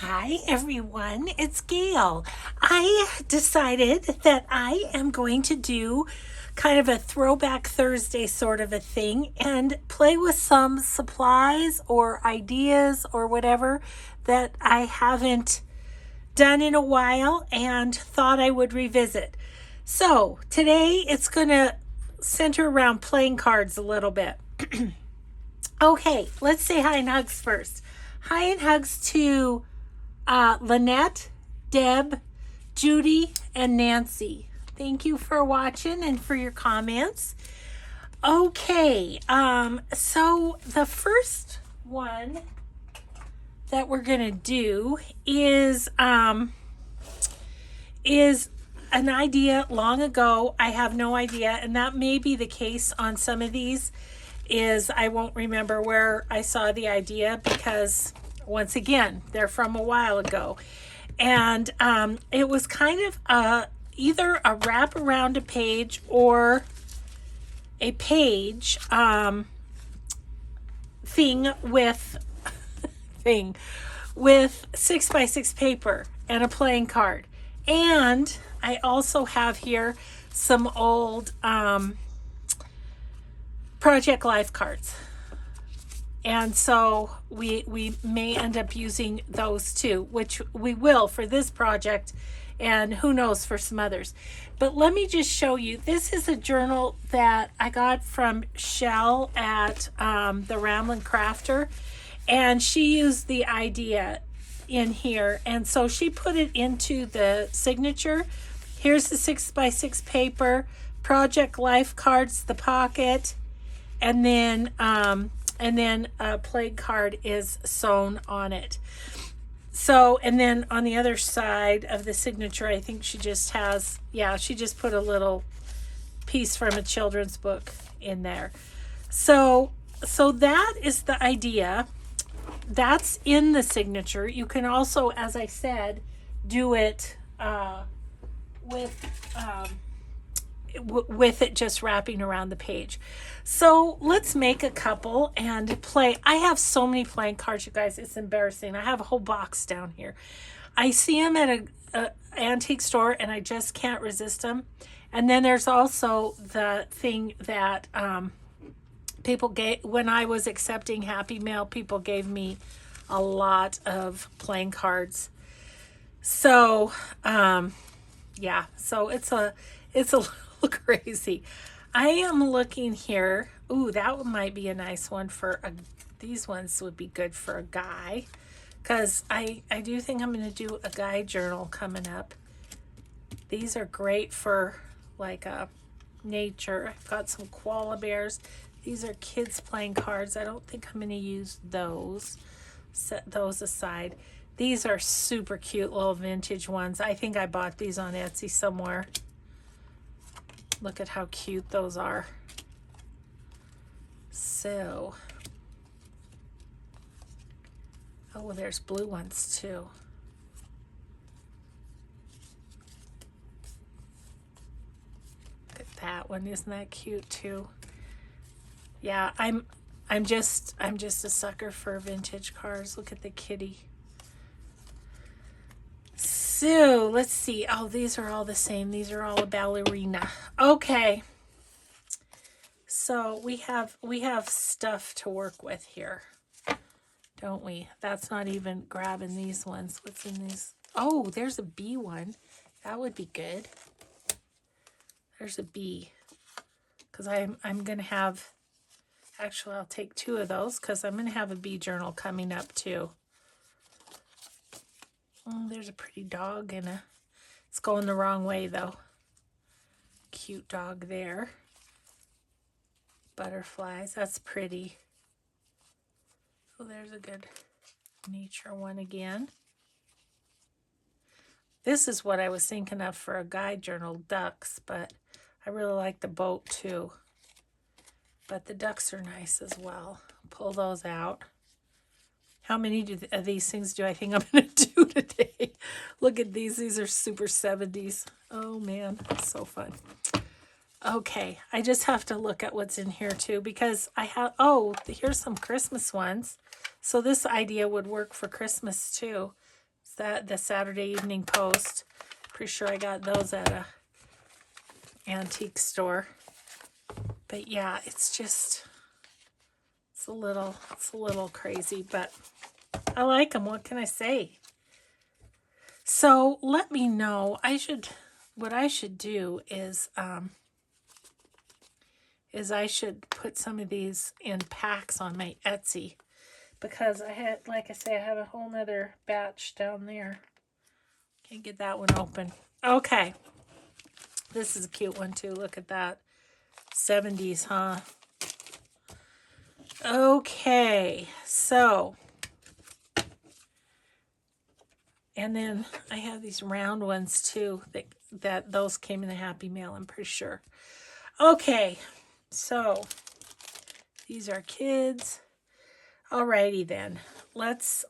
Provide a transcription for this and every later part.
Hi everyone, it's Gail. I decided that I am going to do kind of a throwback Thursday sort of a thing and play with some supplies or ideas or whatever that I haven't done in a while and thought I would revisit. So today it's going to center around playing cards a little bit. Okay, let's say hi and hugs first. Hi and hugs to Lynette, Deb, Judy, and Nancy. Thank you for watching and for your comments. Okay, so the first one that we're gonna do is an idea long ago. I have no idea, and that may be the case on some of these. Is I won't remember where I saw the idea because once again they're from a while ago, and it was kind of either a wrap around a page or a page thing with thing with 6x6 paper and a playing card. And I also have here some old Project Life cards. And so we may end up using those too, which we will for this project and who knows for some others. But let me just show you. This is a journal that I got from Shell at the Ramblin' Crafter. And she used the idea in here. And so she put it into the signature. Here's the 6x6 paper, Project Life cards, the pocket, and then a playing card is sewn on it. So, and then on the other side of the signature, I think she just has, she just put a little piece from a children's book in there. So that is the idea. That's in the signature. You can also, as I said, do it with it just wrapping around the page. So let's make a couple and play. I have so many playing cards, you guys. It's embarrassing. I have a whole box down here. I see them at a antique store and I just can't resist them. And then there's also the thing that people gave when I was accepting Happy Mail. People gave me a lot of playing cards. So so it's a little crazy. I am looking here. Ooh, that one might be a nice one for these ones would be good for a guy, because I do think I'm going to do a guy journal coming up. These are great for like nature. I've got some koala bears. These are kids playing cards. I don't think I'm going to use those. Set those aside. These are super cute little vintage ones. I think I bought these on Etsy somewhere. Look at how cute those are. So, oh, there's blue ones too. Look at that one. Isn't that cute too? Yeah, I'm just a sucker for vintage cards. Look at the kitty. So let's see. Oh, these are all the same. These are all a ballerina. Okay. So we have stuff to work with here, don't we? That's not even grabbing these ones. What's in these? Oh, there's a bee one. That would be good. There's a bee. Because I'm gonna have, actually I'll take two of those because I'm gonna have a bee journal coming up too. Oh, there's a pretty dog it's going the wrong way though. Cute dog there. Butterflies, that's pretty. Oh, there's a good nature one again. This is what I was thinking of for a guide journal, ducks, but I really like the boat too. But the ducks are nice as well. Pull those out. How many of these things do I think I'm going to do today? Look at these. These are super 70s. Oh, man. It's so fun. Okay. I just have to look at what's in here, too, because I have... Oh, here's some Christmas ones. So this idea would work for Christmas, too. That the Saturday Evening Post. Pretty sure I got those at a antique store. But yeah, it's just it's a little crazy, but I like them. What can I say? So let me know. What I should do is I should put some of these in packs on my Etsy, because I had, like I say, I have a whole nother batch down there. Can't get that one open. Okay. This is a cute one too. Look at that. 70s, huh? Okay. So, and then I have these round ones too, that those came in a Happy Mail, I'm pretty sure. Okay. So, these are kids. Alrighty then. Let's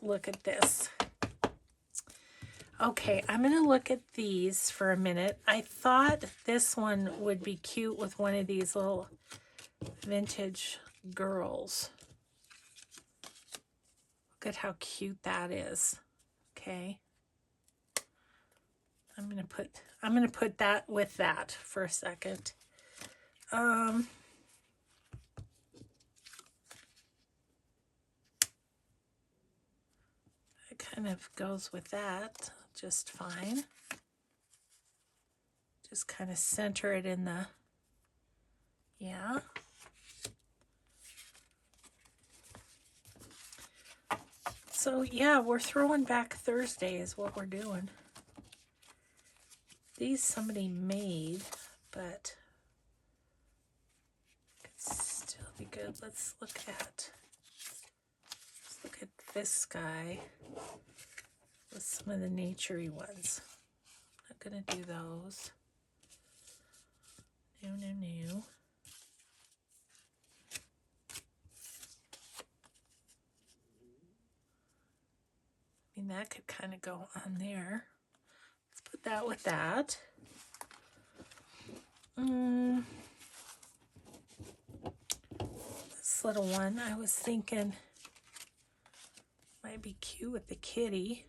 look at this. Okay, I'm going to look at these for a minute. I thought this one would be cute with one of these little vintage girls. Look at how cute that is. Okay. I'm going to put that with that for a second. It kind of goes with that just fine. Just kind of center it in the, yeah. So yeah, we're throwing back Thursday is what we're doing. These somebody made, but could still be good. Let's look at this guy with some of the naturey ones. Not gonna do those. No. I mean, that could kind of go on there. Let's put that with that. This little one, I was thinking might be cute with the kitty.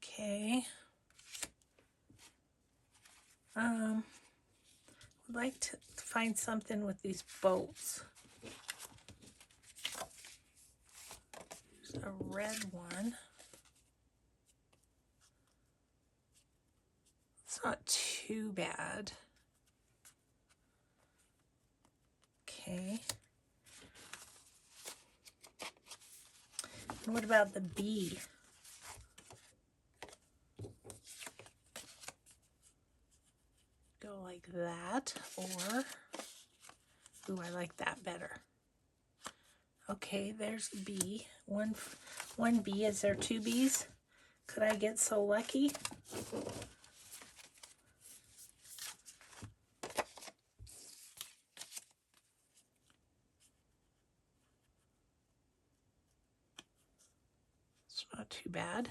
Okay. I'd like to find something with these boats. There's a red one. It's not too bad. Okay. And what about the bee? Go like that, or, ooh, I like that better. Okay, there's a bee. One bee. Is there two bees? Could I get so lucky? It's not too bad.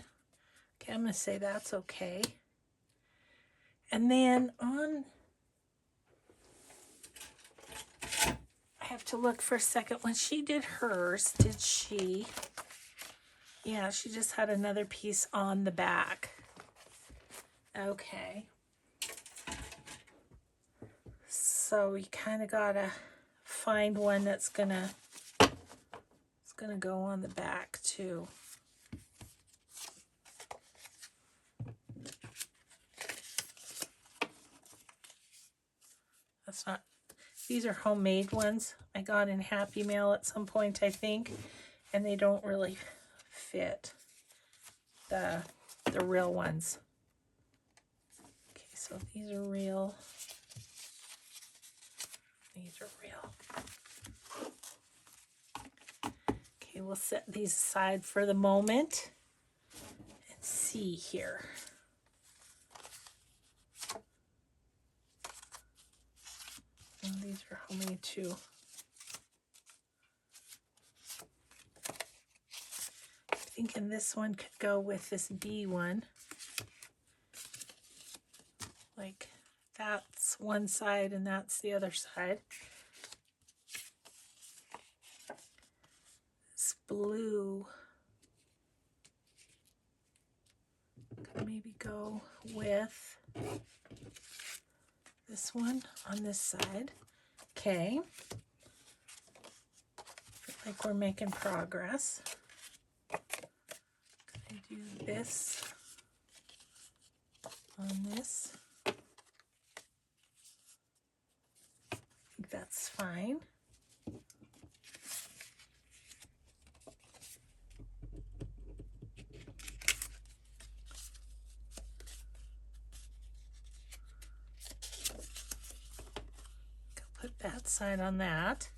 Okay, I'm going to say that's okay. And then on, I have to look for a second. When she did hers, did she? Yeah, she just had another piece on the back. Okay. So you kind of gotta find one that's gonna go on the back too. That's not, these are homemade ones I got in Happy Mail at some point, I think, and they don't really fit the real ones. Okay, so these are real. These are real. Okay, we'll set these aside for the moment and see here. And these are homemade too. I'm thinking this one could go with this bee one. Like that's one side and that's the other side. This blue maybe go with this one on this side. Okay. Feel like we're making progress. Gonna do this on this. I think that's fine. Put that side on that.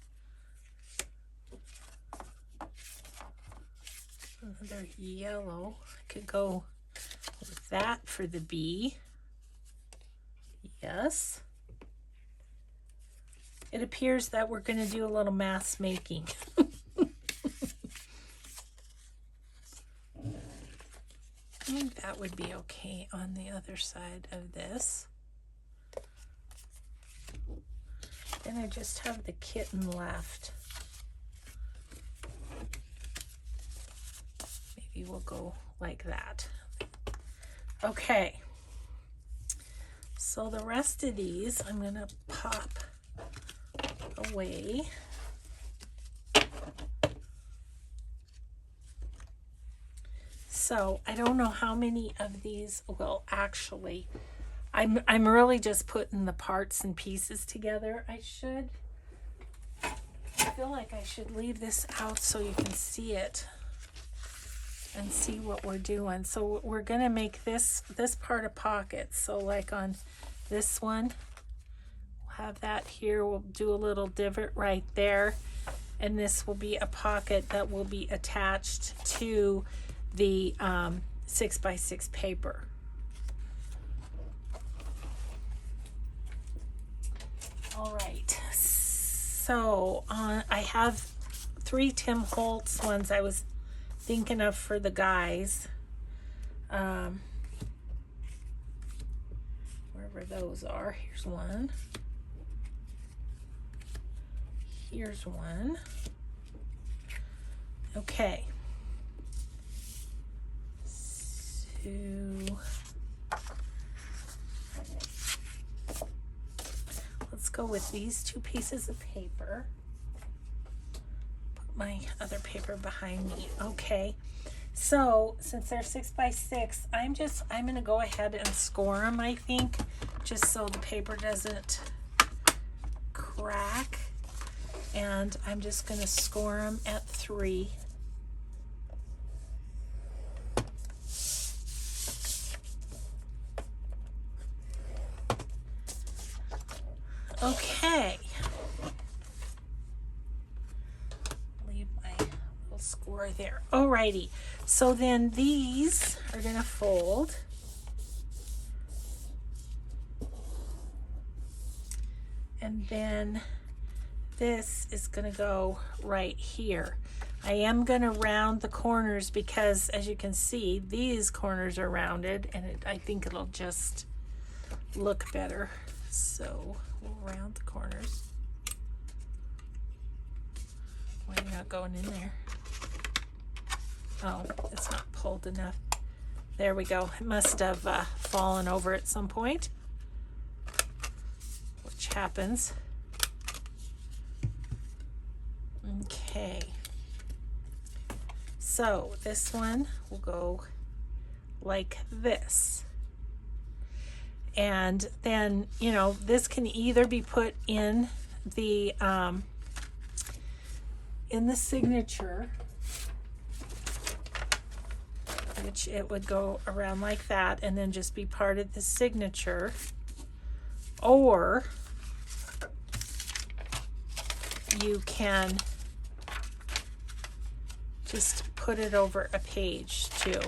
Another yellow. I could go with that for the bee. Yes. It appears that we're going to do a little mass making. I think that would be okay on the other side of this. And I just have the kitten left. Maybe we'll go like that. Okay. So the rest of these I'm going to pop away. So I don't know how many of these will actually, I'm really just putting the parts and pieces together. I feel like I should leave this out so you can see it and see what we're doing. So we're going to make this part a pocket. So like on this one, we'll have that here. We'll do a little divot right there. And this will be a pocket that will be attached to the 6x6 paper. All right, so I have 3 Tim Holtz ones I was thinking of for the guys. Wherever those are, here's one. Here's one. Okay. So let's go with these 2 pieces of paper. Put my other paper behind me. Okay. So since they're 6x6, I'm going to go ahead and score them, I think, just so the paper doesn't crack. And I'm just going to score them at 3. Okay. Leave my little score there. Alrighty. So then these are going to fold. And then this is going to go right here. I am going to round the corners because, as you can see, these corners are rounded, and I think it'll just look better. So we'll round the corners. Why are you not going in there? Oh, it's not pulled enough. There we go. It must have fallen over at some point, which happens. Okay. So this one will go like this. And then, you know, this can either be put in the signature, which it would go around like that and then just be part of the signature, or you can just put it over a page too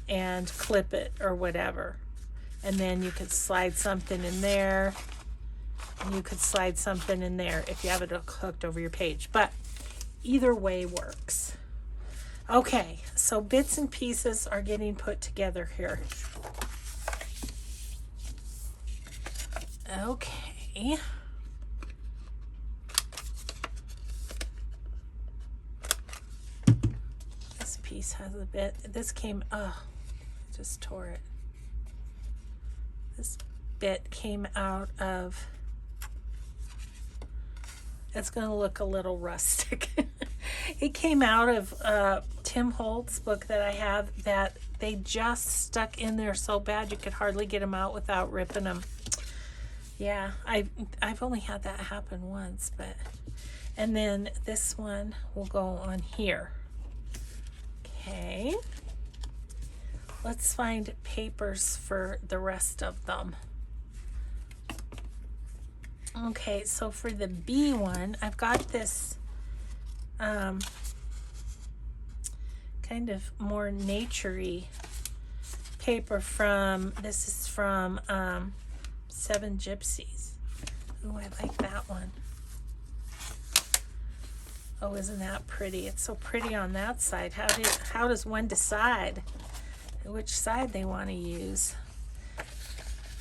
and clip it or whatever, and then you could slide something in there, and you could slide something in there if you have it hooked over your page, but either way works. Okay, so bits and pieces are getting put together here. Okay. piece has a bit. This came, oh, I just tore it. This bit came out of, it's going to look a little rustic. It came out of Tim Holt's book that I have, that they just stuck in there so bad you could hardly get them out without ripping them. Yeah, I've only had that happen once, but, and then this one will go on here. Okay, let's find papers for the rest of them. Okay, so for the B one, I've got this kind of more naturey paper from, this is from Seven Gypsies. Oh, I like that one. Oh, isn't that pretty? It's so pretty on that side. How does one decide which side they want to use?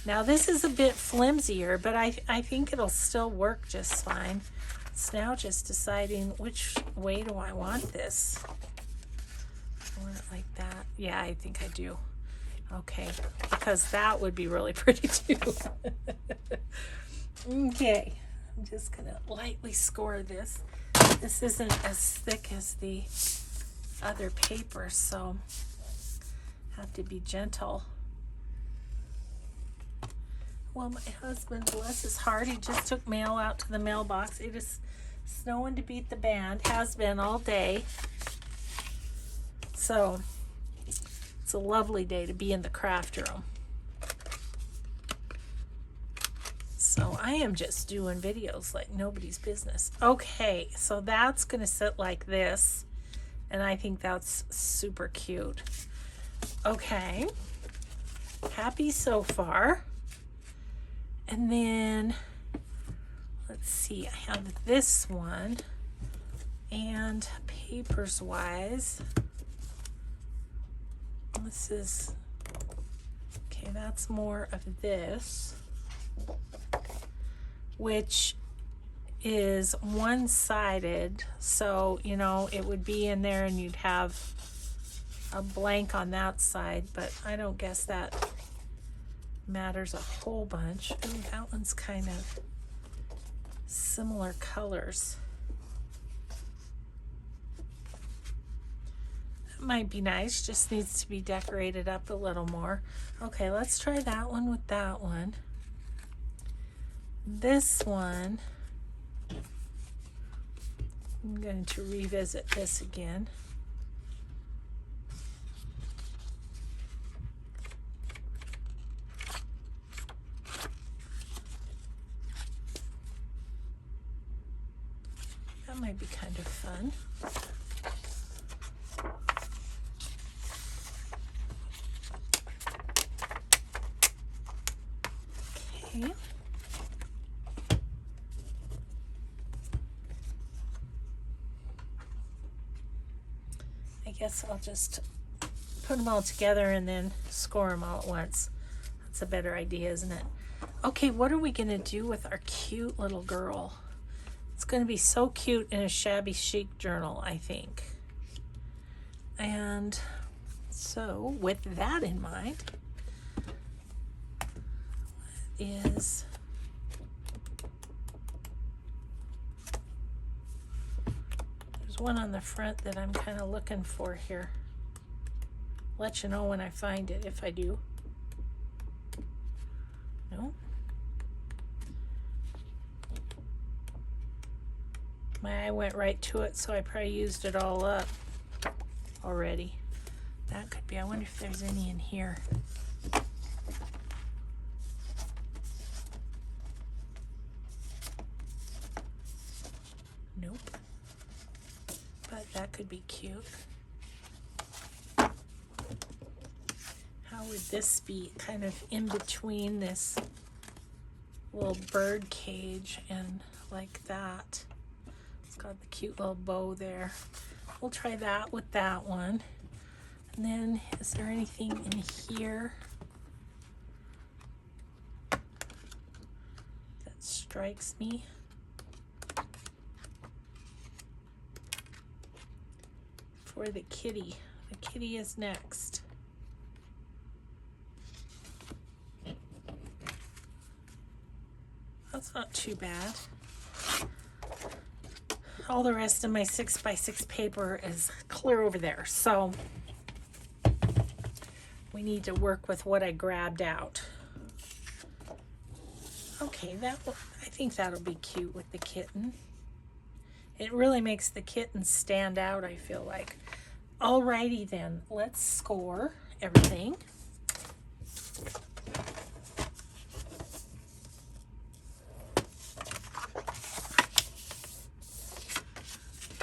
Now this is a bit flimsier, but I think it'll still work just fine. It's now just deciding which way do I want this. I want it like that. Yeah, I think I do. Okay, because that would be really pretty too. Okay, I'm just gonna lightly score this. This isn't as thick as the other paper, so have to be gentle. Well, my husband, bless his heart, he just took mail out to the mailbox. It is snowing to beat the band, has been all day. So it's a lovely day to be in the craft room. So I am just doing videos like nobody's business. Okay, so that's gonna sit like this, and I think that's super cute. Okay, happy so far. And then let's see, I have this one, and papers wise, this is, okay, that's more of this, which is one-sided, so you know it would be in there and you'd have a blank on that side, but I don't guess that matters a whole bunch. Ooh, that one's kind of similar colors. That might be nice, just needs to be decorated up a little more. Okay, let's try that one with that one. This one, I'm going to revisit this again. That might be kind of fun. Okay. I guess I'll just put them all together and then score them all at once. That's a better idea, isn't it? Okay, what are we going to do with our cute little girl? It's going to be so cute in a shabby chic journal, I think. And so with that in mind, there's one on the front that I'm kind of looking for here. Let you know when I find it, if I do. No. My eye went right to it, so I probably used it all up already. That could be. I wonder if there's any in here. Nope. But that could be cute. How would this be kind of in between this little bird cage and like that? It's got the cute little bow there. We'll try that with that one. And then, is there anything in here that strikes me? For the kitty The kitty is next. That's not too bad. All the rest of my 6x6 paper is clear over there. So we need to work with what I grabbed out. Okay, I think that'll be cute with the kitten. It really makes the kitten stand out, I feel like. Alrighty then, let's score everything.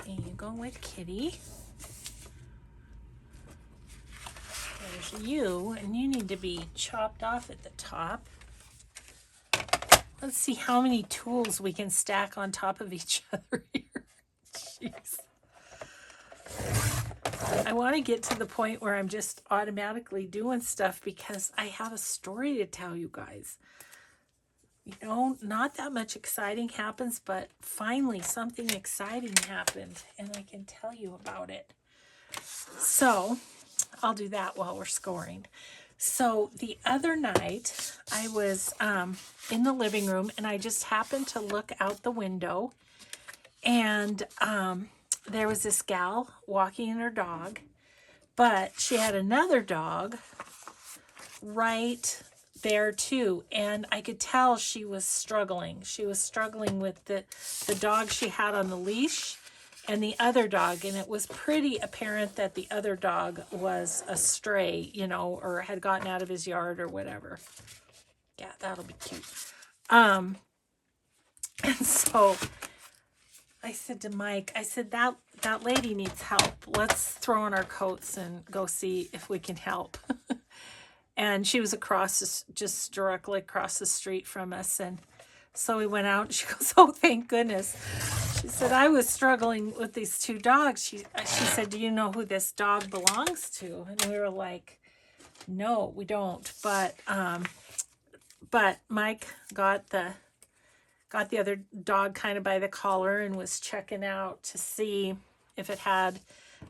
And you go with Kitty. There's you, and you need to be chopped off at the top. Let's see how many tools we can stack on top of each other here. Jeez. I want to get to the point where I'm just automatically doing stuff because I have a story to tell you guys. You know, not that much exciting happens, but finally something exciting happened and I can tell you about it. So I'll do that while we're scoring. So the other night I was in the living room and I just happened to look out the window and there was this gal walking her dog, but she had another dog right there too, and I could tell she was struggling. She was struggling with the dog she had on the leash and the other dog, and it was pretty apparent that the other dog was a stray, you know, or had gotten out of his yard or whatever. Yeah, that'll be cute. And so I said to Mike, I said, that lady needs help. Let's throw on our coats and go see if we can help. And she was just directly across the street from us. And so we went out and she goes, oh, thank goodness. She said, I was struggling with these two dogs. She said, do you know who this dog belongs to? And we were like, no, we don't. But Mike got the other dog kind of by the collar and was checking out to see if it had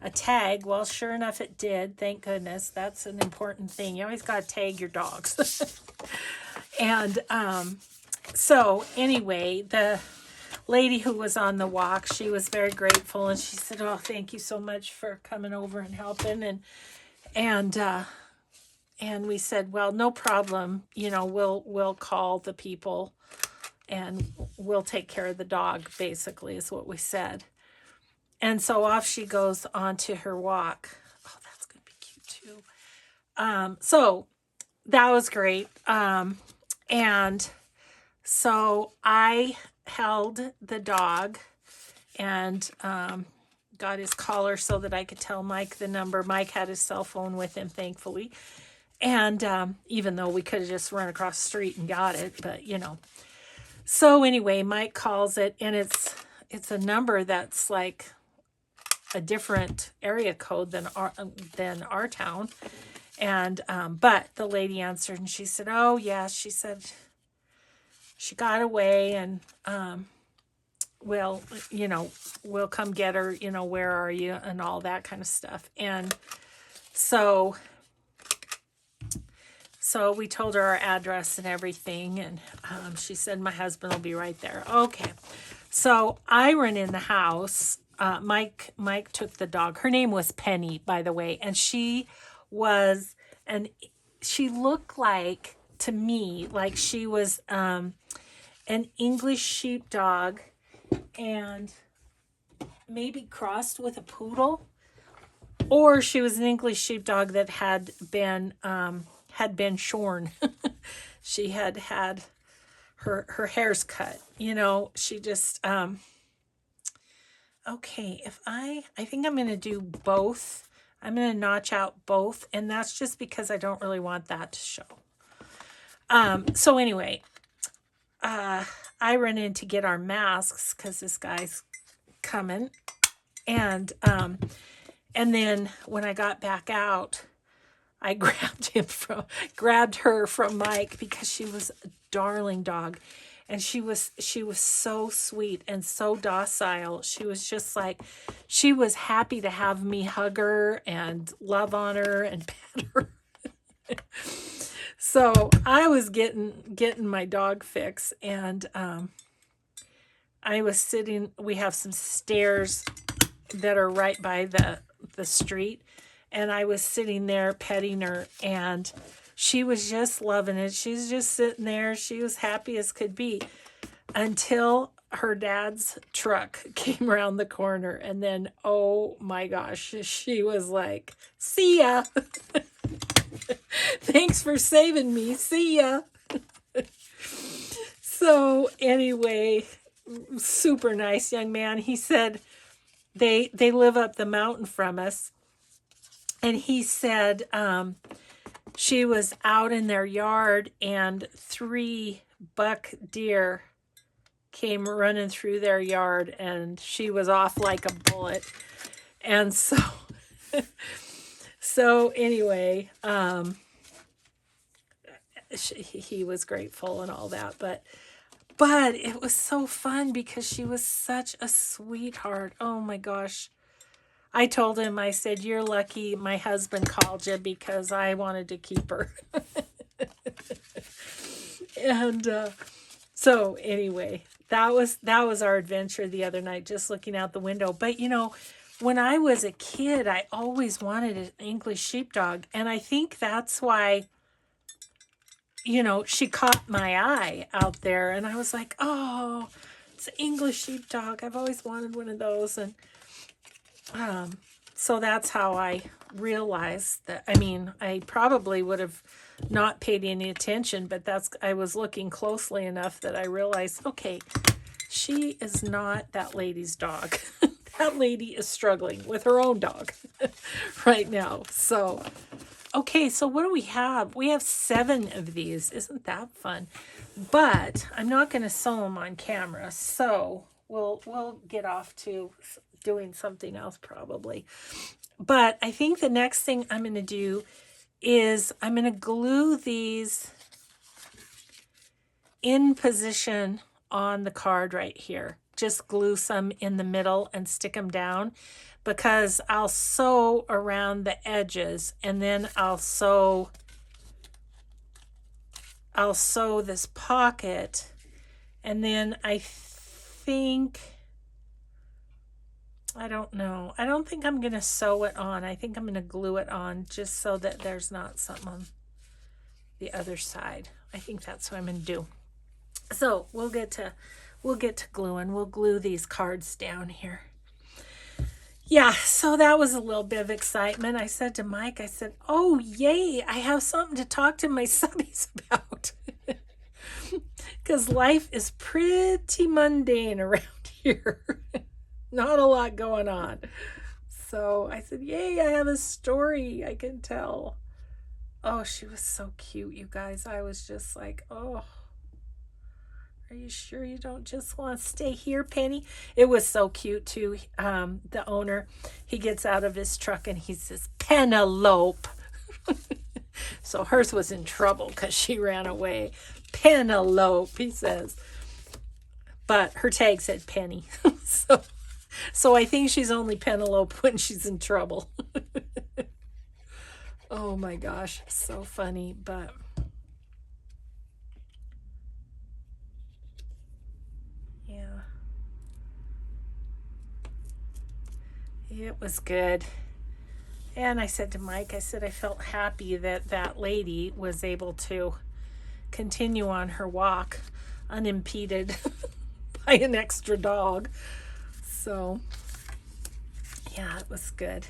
a tag. Well, sure enough, it did. Thank goodness. That's an important thing. You always got to tag your dogs. And so anyway, the lady who was on the walk, she was very grateful. And she said, oh, thank you so much for coming over and helping. And we said, well, no problem. You know, we'll call the people and we'll take care of the dog, basically, is what we said. And so off she goes on to her walk. Oh, that's going to be cute, too. So that was great. And so I held the dog and got his collar so that I could tell Mike the number. Mike had his cell phone with him, thankfully. And even though we could have just run across the street and got it, but, you know. So anyway, Mike calls it, and it's a number that's like a different area code than our town. And but the lady answered, and she said, "Oh yeah," she said, "she got away, and we'll come get her. You know, where are you?" and all that kind of stuff. And so we told her our address and everything, and she said, my husband will be right there. Okay. So I ran in the house. Mike took the dog. Her name was Penny, by the way, and she looked like, to me, like she was an English sheepdog and maybe crossed with a poodle, or she was an English sheepdog that had been shorn. She had her hair's cut, you know. She just okay, I think I'm going to do both. I'm going to notch out both, and that's just because I don't really want that to show. So anyway, I ran in to get our masks because this guy's coming, and then when I got back out, I grabbed her from Mike because she was a darling dog. And she was so sweet and so docile. She was just like, she was happy to have me hug her and love on her and pet her. So I was getting my dog fix, and I was sitting. We have some stairs that are right by the street, and I was sitting there petting her, and she was just loving it. She's just sitting there. She was happy as could be until her dad's truck came around the corner, and then, oh my gosh, she was like, "See ya." Thanks for saving me. See ya. So anyway, super nice young man. He said they live up the mountain from us. And he said she was out in their yard and 3 buck deer came running through their yard, and she was off like a bullet. And so so anyway, he was grateful and all that, but it was so fun because she was such a sweetheart. Oh my gosh. I told him, I said, "You're lucky my husband called you because I wanted to keep her." And so anyway, that was our adventure the other night, just looking out the window. But when I was a kid, I always wanted an English sheepdog. And I think that's why, she caught my eye out there. And I was like, oh, it's an English sheepdog. I've always wanted one of those. And so that's how I realized that. I mean, I probably would have not paid any attention, but I was looking closely enough that I realized, okay, she is not that lady's dog. That lady is struggling with her own dog right now. So, okay, so what do we have? We have 7 of these. Isn't that fun? But I'm not going to sew them on camera, so we'll get off to doing something else probably. But I think the next thing I'm going to do is I'm going to glue these in position on the card right here. Just glue some in the middle and stick them down, because I'll sew around the edges, and then I'll sew this pocket, and then I don't know. I don't think I'm going to sew it on. I think I'm going to glue it on just so that there's not something on the other side. I think that's what I'm going to do. So we'll get to gluing. We'll glue these cards down here. Yeah, so that was a little bit of excitement. I said to Mike, I said, "Oh, yay, I have something to talk to my subbies about." Because life is pretty mundane around here. Not a lot going on. So I said, "Yay, I have a story I can tell." Oh, she was so cute, you guys. I was just like, oh, are you sure you don't just want to stay here, Penny? It was so cute, too. The owner, he gets out of his truck and he says, "Penelope." So hers was in trouble because she ran away. "Penelope," he says. But her tag said Penny. So I think she's only Penelope when she's in trouble. Oh my gosh, so funny, but yeah, it was good. And I said to Mike, I said I felt happy that that lady was able to continue on her walk unimpeded by an extra dog. So yeah, it was good.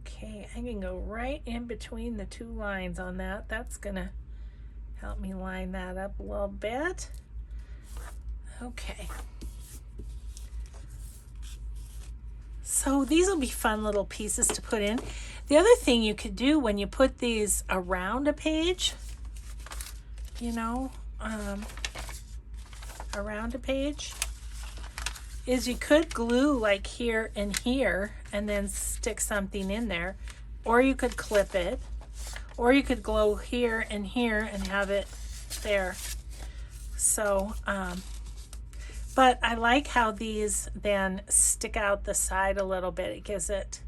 Okay, I can go right in between the 2 lines on that. That's gonna help me line that up a little bit. Okay. So these will be fun little pieces to put in. The other thing you could do when you put these around a page, around a page, is you could glue like here and here and then stick something in there, or you could clip it, or you could glue here and have it there. So, but I like how these then stick out the side a little bit. It gives it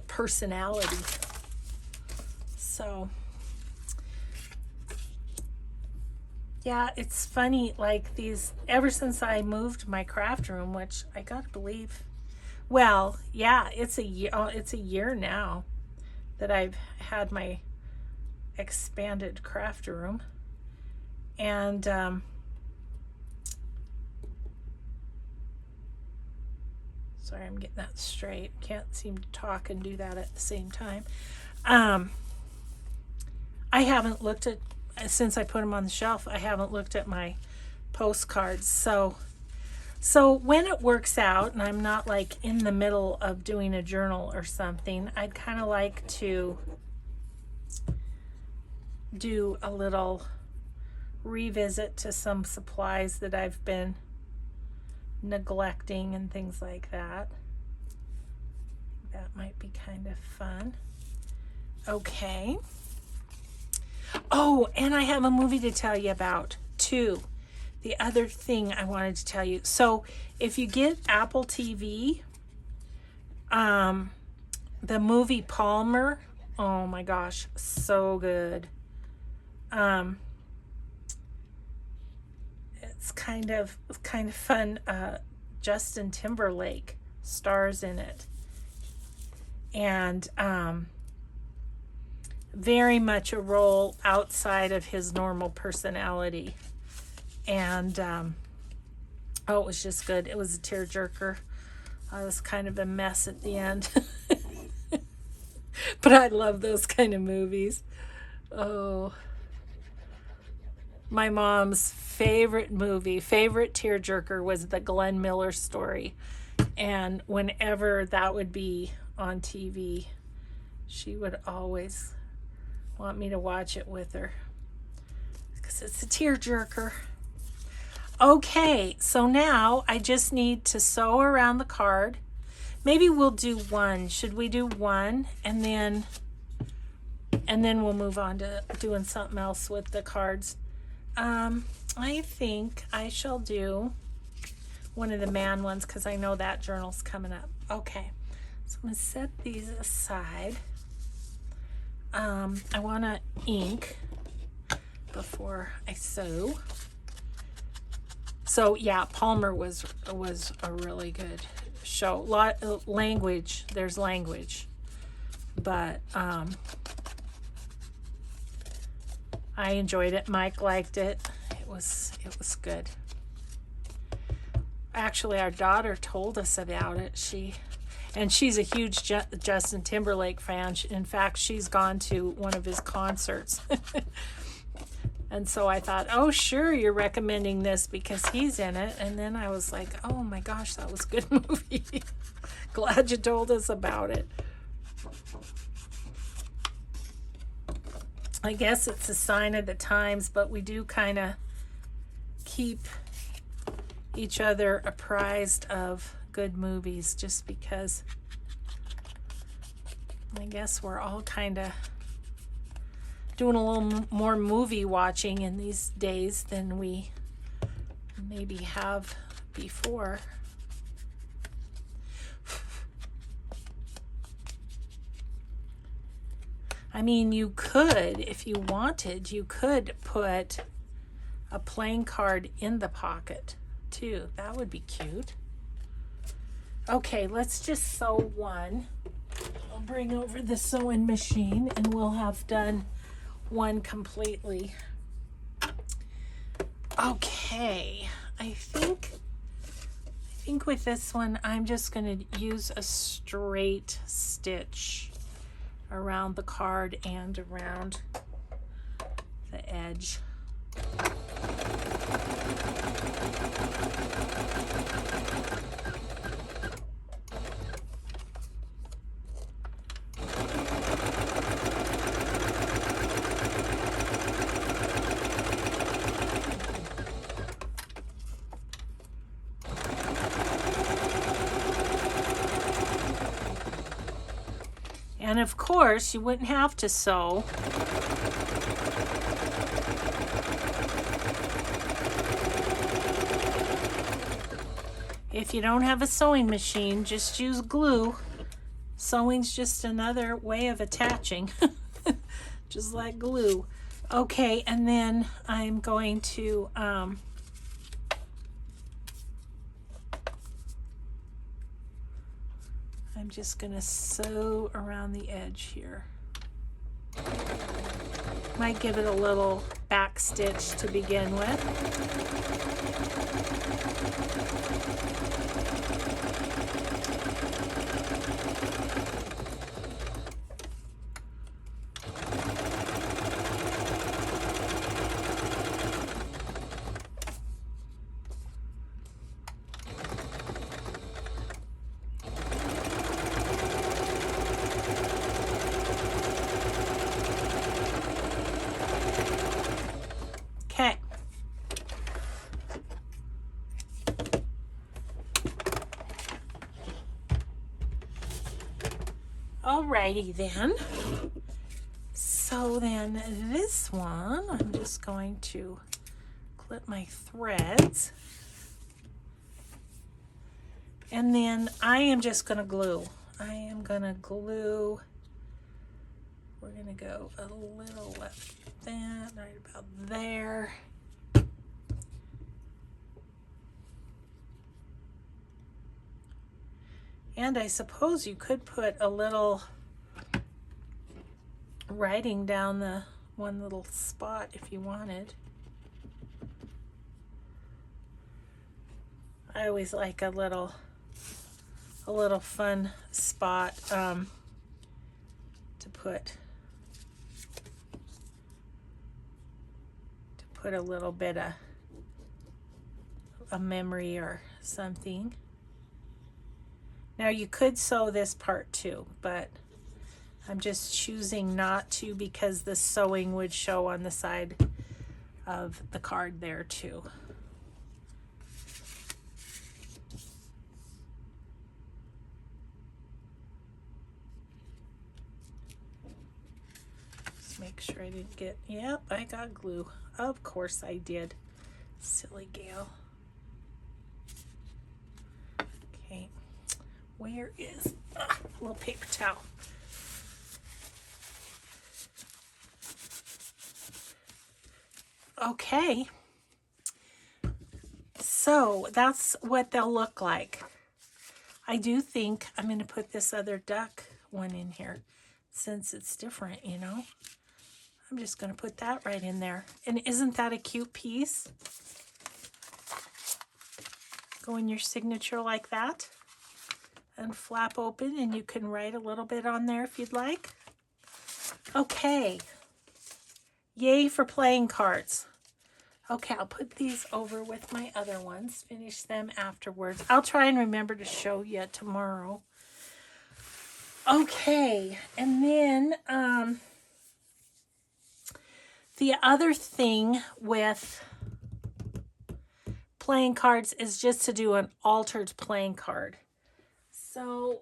personality. So, yeah, it's funny, like these, ever since I moved my craft room, which I gotta believe, well, yeah, it's a year now that I've had my expanded craft room. And sorry, I'm getting that straight. Can't seem to talk and do that at the same time. I haven't looked at, since I put them on the shelf, I haven't looked at my postcards. So when it works out and I'm not like in the middle of doing a journal or something, I'd kind of like to do a little revisit to some supplies that I've been neglecting and things like that. That might be kind of fun. Okay. Oh, and I have a movie to tell you about too. The other thing I wanted to tell you. So if you get Apple TV, the movie Palmer, oh my gosh, so good. It's kind of fun. Justin Timberlake stars in it. And very much a role outside of his normal personality. And oh, it was just good. It was a tearjerker. I was kind of a mess at the end. But I love those kind of movies. Oh, my mom's favorite tearjerker was the Glenn Miller story. And whenever that would be on TV, she would always want me to watch it with her because it's a tearjerker. Okay, so now I just need to sew around the card. Maybe we'll do one. Should we do one and then we'll move on to doing something else with the cards? I think I shall do one of the man ones because I know that journal's coming up. Okay, so I'm going to set these aside. I want to ink before I sew. So yeah, Palmer was a really good show. Language, there's language, but I enjoyed it. Mike liked it. It was good. Actually, our daughter told us about it. She's a huge Justin Timberlake fan. In fact, she's gone to one of his concerts. And so I thought, oh, sure, you're recommending this because he's in it. And then I was like, oh my gosh, that was a good movie. Glad you told us about it. I guess it's a sign of the times, but we do kind of keep each other apprised of good movies just because I guess we're all kind of doing a little more movie watching in these days than we maybe have before. I mean, you could, if you wanted, you could put a playing card in the pocket too. That would be cute. Okay, let's just sew one. I'll bring over the sewing machine and we'll have done one completely. Okay, I think with this one I'm just going to use a straight stitch around the card and around the edge. And of course, you wouldn't have to sew. If you don't have a sewing machine, just use glue. Sewing's just another way of attaching, just like glue. Okay, and then I'm going to I'm just going to sew around the edge here. Might give it a little back stitch to begin with. Okay. Alrighty then. So then this one, I'm just going to clip my threads. And then I am just going to glue. I am going to glue. We're going to go a little left that, right about there. And I suppose you could put a little writing down the one little spot if you wanted. I always like a little fun spot to put a little bit of a memory or something. Now you could sew this part too, but I'm just choosing not to because the sewing would show on the side of the card there too. Just make sure I didn't get, yep, I got glue. Of course I did. Silly gal. Okay, where is a little paper towel? Okay, so that's what they'll look like. I do think I'm going to put this other duck one in here since it's different, you know. I'm just going to put that right in there. And isn't that a cute piece? Go in your signature like that and flap open, and you can write a little bit on there if you'd like. Okay. Yay for playing cards. Okay, I'll put these over with my other ones, finish them afterwards. I'll try and remember to show you tomorrow. Okay, and then the other thing with playing cards is just to do an altered playing card. So,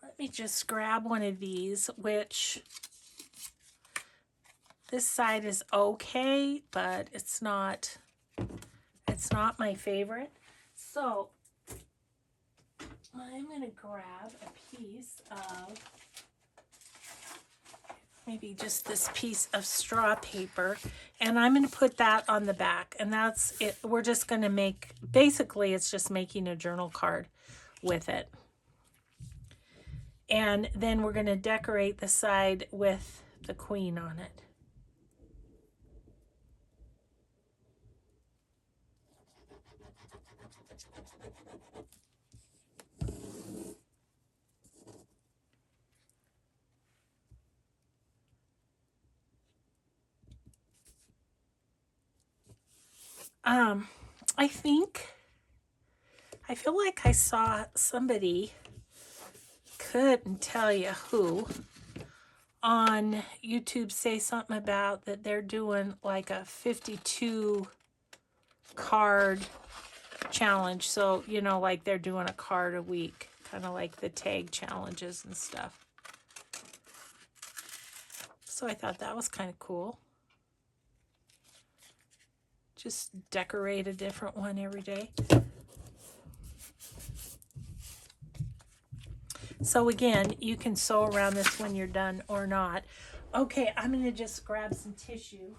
let me just grab one of these, which this side is okay, but it's not my favorite. So I'm going to grab a piece of, maybe just this piece of straw paper, and I'm going to put that on the back, and that's it. We're just going to make, basically it's just making a journal card with it. And then we're going to decorate the side with the queen on it. I feel like I saw somebody, couldn't tell you who, on YouTube say something about that they're doing like a 52 card challenge. So, you know, like they're doing a card a week. kind of like the tag challenges and stuff. So I thought that was kind of cool. Just decorate a different one every day. So again, you can sew around this when you're done or not. Okay, I'm going to just grab some tissue.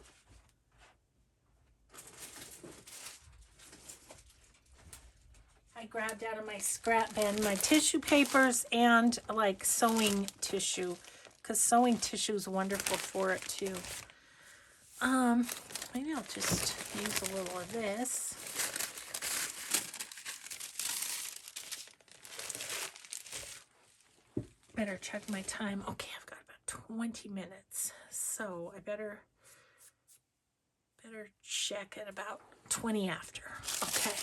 I grabbed out of my scrap bin my tissue papers and like sewing tissue, because sewing tissue is wonderful for it too. Maybe I'll just use a little of this. Better check my time. Okay, I've got about 20 minutes, so I better check at about 20 after. Okay.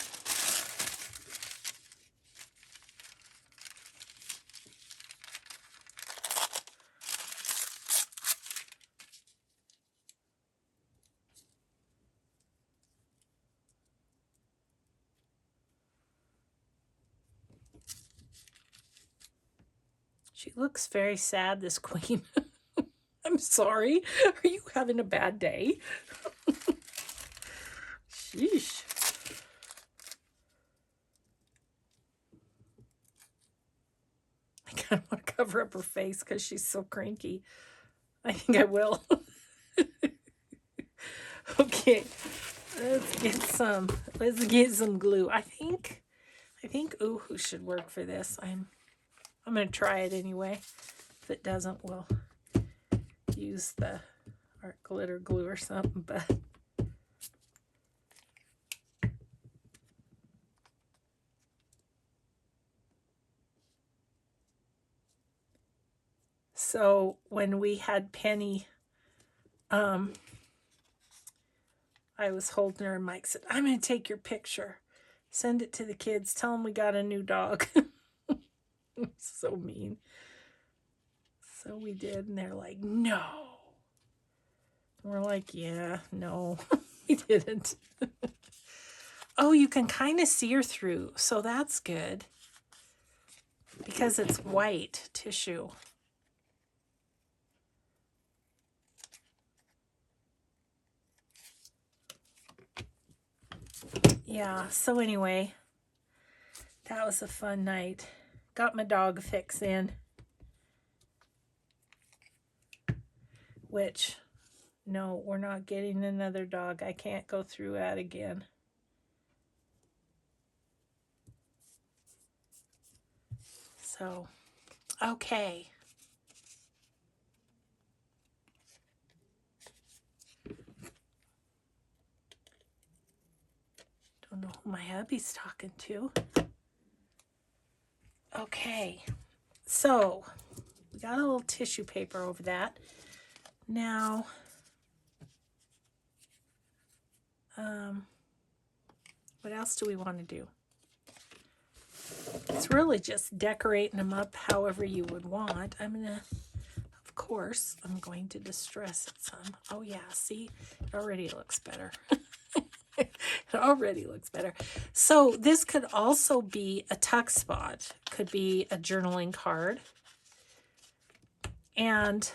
She looks very sad, this queen. I'm sorry. Are you having a bad day? Sheesh. I kind of want to cover up her face because she's so cranky. I think I will. Okay. Let's get some glue. I think ooh should work for this. I'm going to try it anyway. If it doesn't, we'll use the art glitter glue or something, but so when we had Penny, I was holding her and Mike said, I'm going to take your picture. Send it to the kids. Tell them we got a new dog. So mean. So we did, and they're like, no. And we're like, yeah, no, we didn't. Oh, you can kind of see her through, so that's good. Because it's white tissue. Yeah, so anyway, that was a fun night. Got my dog fix in. Which, no, we're not getting another dog. I can't go through that again. So, okay. Don't know who my hubby's talking to. Okay, so we got a little tissue paper over that. Now, what else do we want to do? It's really just decorating them up however you would want. Of course, I'm going to distress it some. Oh yeah, see, it already looks better. It already looks better. So this could also be a tuck spot. Could be a journaling card. And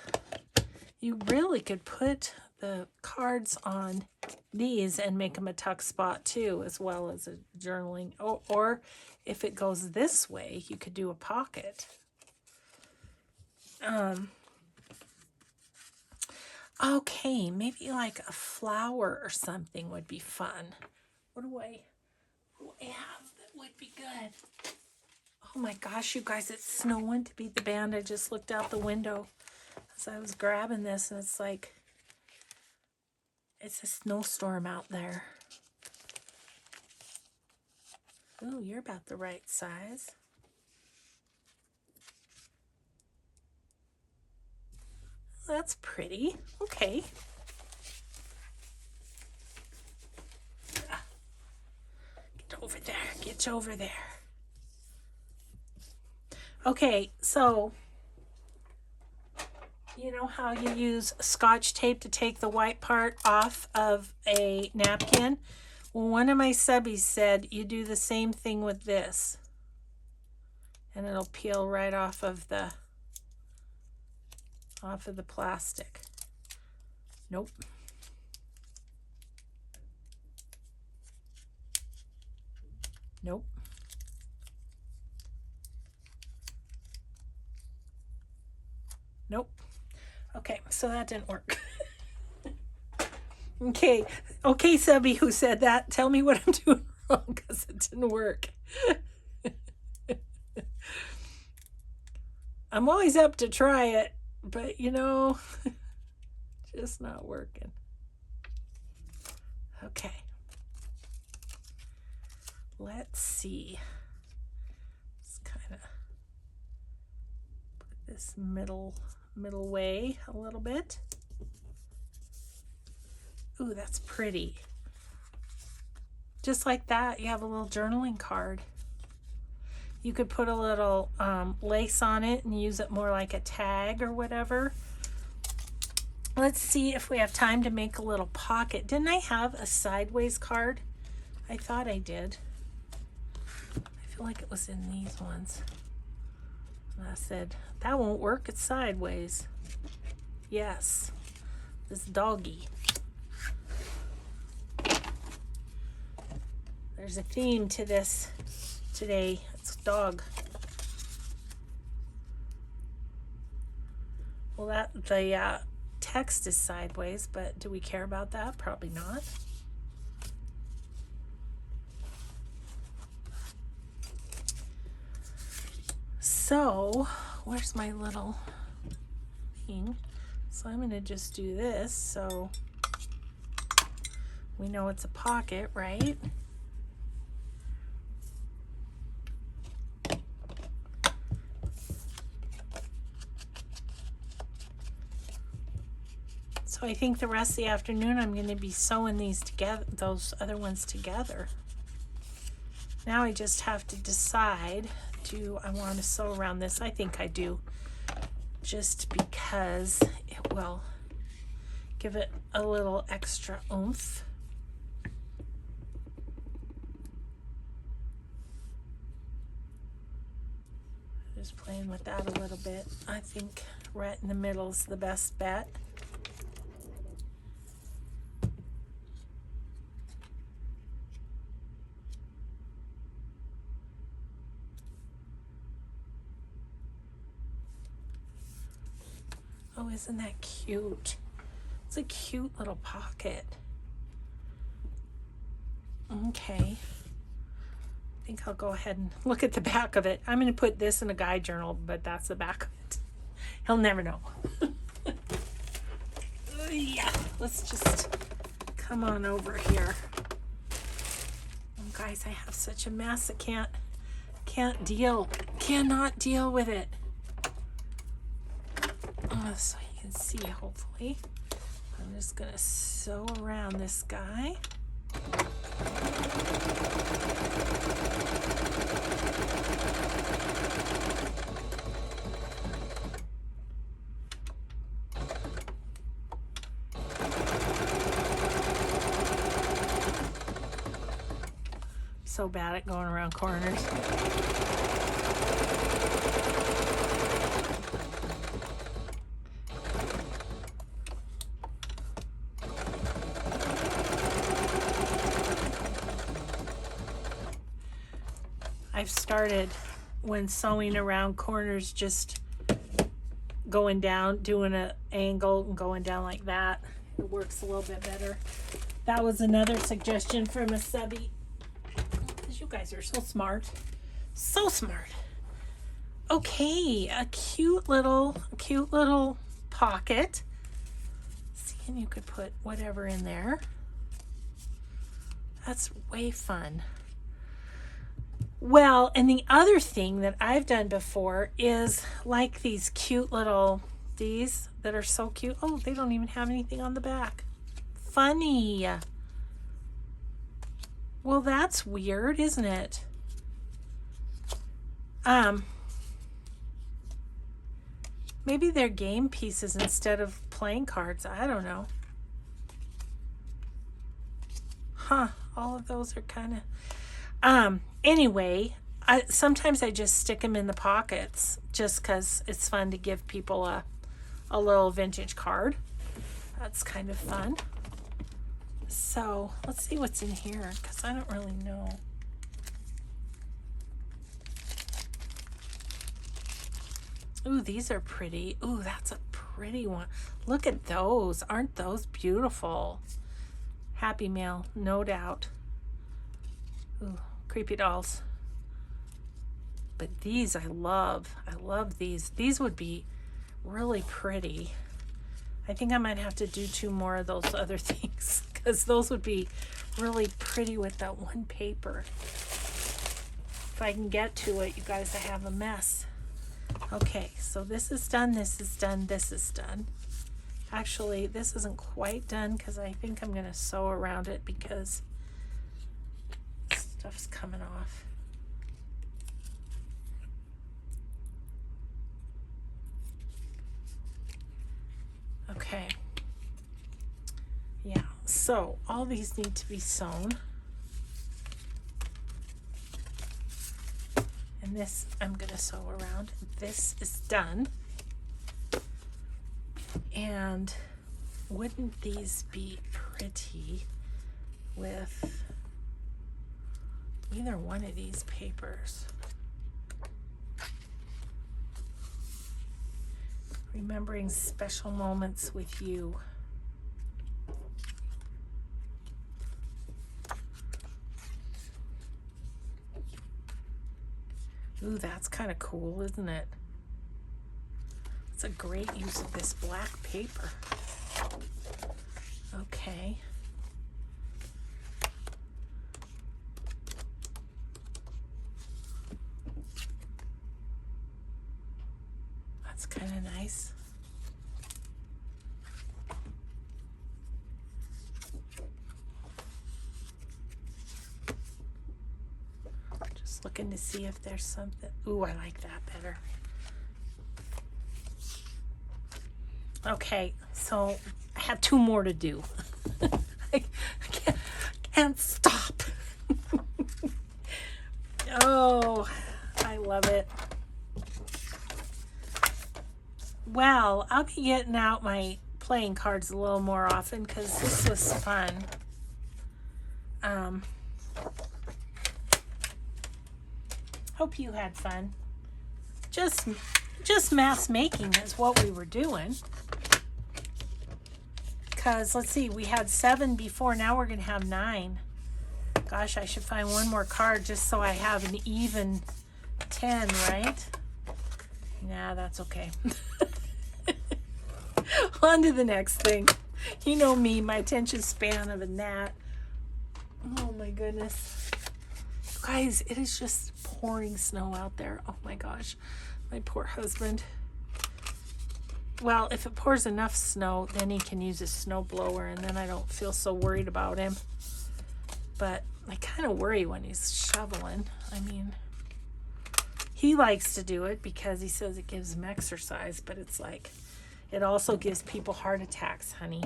you really could put the cards on these and make them a tuck spot too, as well as a journaling. Or if it goes this way, you could do a pocket. Okay, maybe like a flower or something would be fun. What do I have that would be good? Oh my gosh, you guys, it's snowing to beat the band. I just looked out the window as I was grabbing this, and it's like, it's a snowstorm out there. Oh, you're about the right size. That's pretty. Okay. Get over there. Get over there. Okay, so you know how you use Scotch tape to take the white part off of a napkin? Well, one of my subbies said you do the same thing with this. and it'll peel right off of the plastic. Nope. Nope. Nope. Okay, so that didn't work. Okay, subby who said that, tell me what I'm doing wrong because it didn't work. I'm always up to try it, but you know, just not working. Okay. Let's see. Let's kind of put this middle way a little bit. Ooh, that's pretty. Just like that, you have a little journaling card. You could put a little lace on it and use it more like a tag or whatever. Let's see if we have time to make a little pocket. Didn't I have a sideways card? I thought I did. I feel like it was in these ones. And I said, that won't work, it's sideways. Yes, this doggy. There's a theme to this today. It's dog. Well, the text is sideways, but do we care about that? Probably not. So, where's my little thing? So I'm going to just do this so we know it's a pocket, right? So I think the rest of the afternoon I'm going to be sewing these together, those other ones together. Now I just have to decide, do I want to sew around this? I think I do, just because it will give it a little extra oomph. Just playing with that a little bit. I think right in the middle is the best bet. Oh, isn't that cute? It's a cute little pocket. Okay. I think I'll go ahead and look at the back of it. I'm going to put this in a guide journal, but that's the back of it. He'll never know. Yeah, let's just come on over here. Oh, guys, I have such a mess. I cannot deal with it. So you can see, hopefully. I'm just going to sew around this guy. So bad at going around corners. I've started, when sewing around corners, just going down, doing an angle and going down like that. It works a little bit better. That was another suggestion from a subby. Because you guys are so smart. So smart. Okay, a cute little pocket. See, and you could put whatever in there. That's way fun. Well, and the other thing that I've done before is like these cute little, these that are so cute. Oh, they don't even have anything on the back. Funny. Well, that's weird, isn't it? Maybe they're game pieces instead of playing cards. I don't know. Huh, all of those are kind of... Anyway, sometimes I just stick them in the pockets just because it's fun to give people a little vintage card. That's kind of fun. So let's see what's in here because I don't really know. Ooh, these are pretty. Ooh, that's a pretty one. Look at those. Aren't those beautiful? Happy Mail, no doubt. Ooh, creepy dolls. But these I love. I love these. These would be really pretty. I think I might have to do 2 more of those other things because those would be really pretty with that one paper. If I can get to it, you guys, I have a mess. Okay, so this is done, this is done, this is done. Actually, this isn't quite done because I think I'm going to sew around it because stuff's coming off. Okay. Yeah, so all these need to be sewn. And this I'm going to sew around. This is done. And wouldn't these be pretty with either one of these papers? Remembering special moments with you. Ooh, that's kind of cool, isn't it? It's a great use of this black paper. Okay. That's kind of nice. Just looking to see if there's something. Ooh, I like that better. Okay, so I have 2 more to do. I can't stop. Oh, I love it. Well, I'll be getting out my playing cards a little more often because this was fun. Hope you had fun. Just mass making is what we were doing. Because, let's see, we had 7 before, now we're going to have 9. Gosh, I should find one more card just so I have an even 10, right? Nah, that's okay. On to the next thing. You know me, my attention span of a gnat. Oh my goodness. Guys, it is just pouring snow out there. Oh my gosh, my poor husband. Well, if it pours enough snow, then he can use his snow blower and then I don't feel so worried about him. But I kind of worry when he's shoveling. I mean, he likes to do it because he says it gives him exercise, but it's like, it also gives people heart attacks, honey.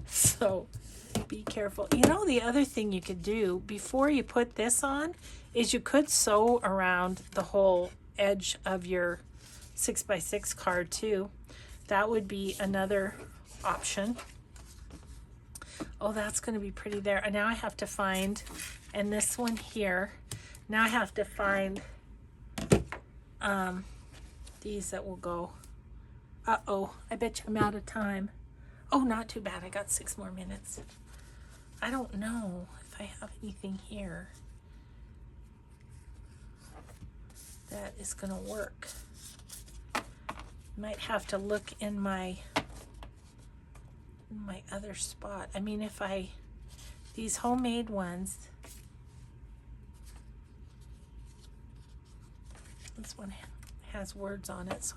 So be careful. You know, the other thing you could do before you put this on is you could sew around the whole edge of your 6x6 card too. That would be another option. Oh, that's going to be pretty there. And now I have to find, and this one here, now I have to find these that will go. Uh-oh, I bet you I'm out of time. Oh, not too bad. I got 6 more minutes. I don't know if I have anything here that is going to work. Might have to look in my other spot. I mean, if these homemade ones, this one has words on it, so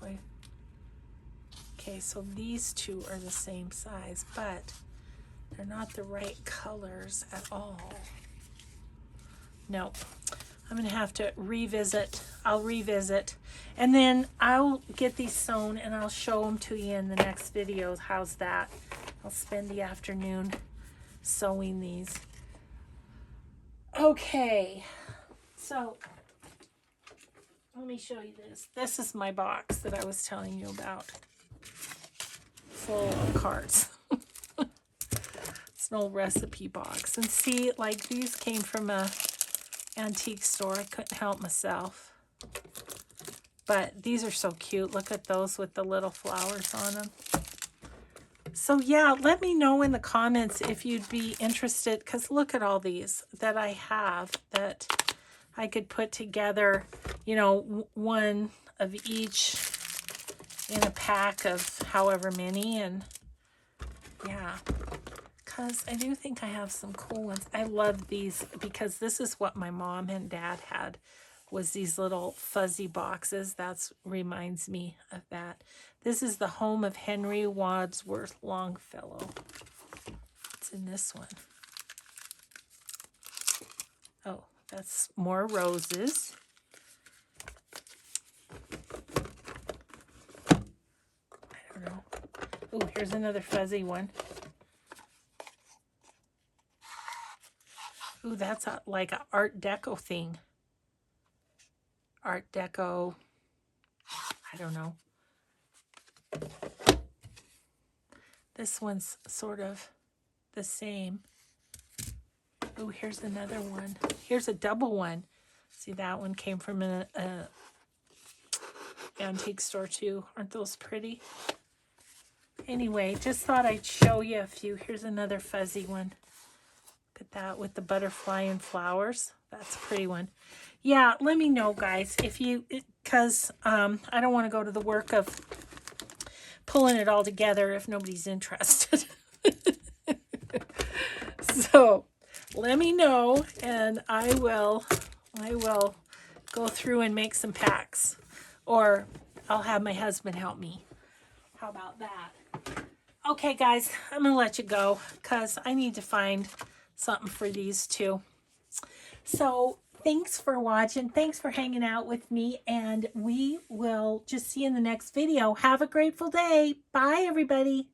okay, so these 2 are the same size, but they're not the right colors at all. No, I'm going to have to revisit. I'll revisit. And then I'll get these sewn and I'll show them to you in the next videos. How's that? I'll spend the afternoon sewing these. Okay. So let me show you this. This is my box that I was telling you about. Full of cards. It's an old recipe box. And see, like these came from a antique store. I couldn't help myself. But these are so cute. Look at those with the little flowers on them. So yeah, let me know in the comments if you'd be interested, because look at all these that I have that I could put together, you know, one of each in a pack of however many. And yeah, because I do think I have some cool ones. I love these because this is what my mom and dad had, was these little fuzzy boxes. That reminds me of that. This is the home of Henry Wadsworth Longfellow. What's in this one? Oh, that's more roses. I don't know. Oh, here's another fuzzy one. Ooh, that's like an Art Deco thing. Art Deco. I don't know. This one's sort of the same. Oh, here's another one. Here's a double one. See, that one came from an antique store too. Aren't those pretty? Anyway, just thought I'd show you a few. Here's another fuzzy one. Look at that with the butterfly and flowers. That's a pretty one. Yeah, let me know, guys, if you, because I don't want to go to the work of pulling it all together if nobody's interested. So let me know, and I will go through and make some packs, or I'll have my husband help me. How about that? Okay, guys, I'm gonna let you go because I need to find something for these two. So thanks for watching. Thanks for hanging out with me, and we will just see you in the next video. Have a grateful day. Bye, everybody.